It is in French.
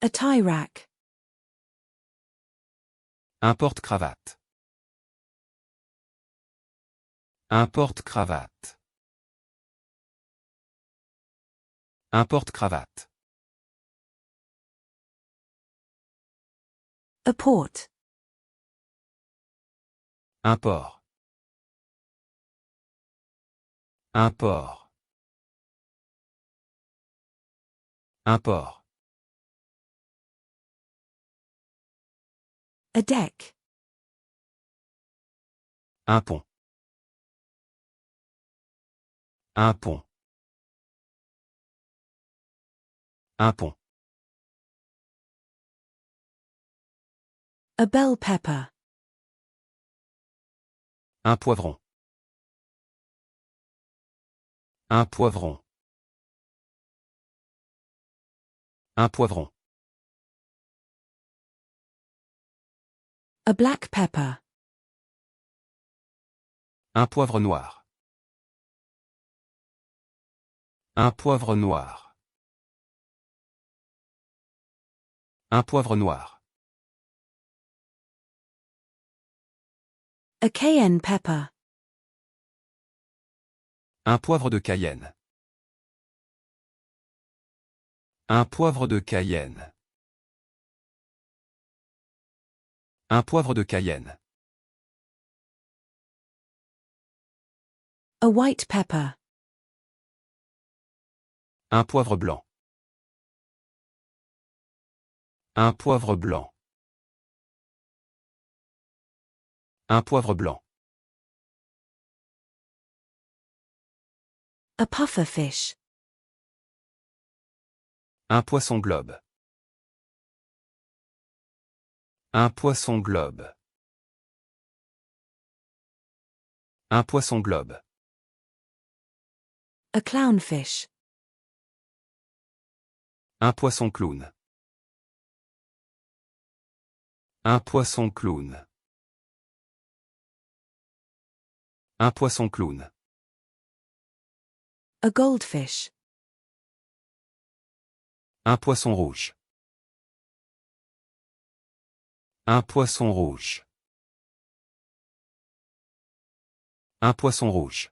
A tie rack. Un porte-cravate. Un porte-cravate. Un porte-cravate. A port. Un port. Un port. Un port. A deck. Un pont. Un pont. Un pont. A bell pepper. Un poivron. Un poivron. Un poivron. A black pepper. Un poivre noir. Un poivre noir. Un poivre noir. A cayenne pepper. Un poivre de Cayenne. Un poivre de Cayenne. Un poivre de Cayenne. A white pepper. Un poivre blanc. Un poivre blanc. Un poivre blanc. A pufferfish. Un poisson globe. Un poisson globe. Un poisson globe. A clownfish. Un poisson clown. Un poisson clown. Un poisson clown. A goldfish. Un poisson rouge. Un poisson rouge. Un poisson rouge.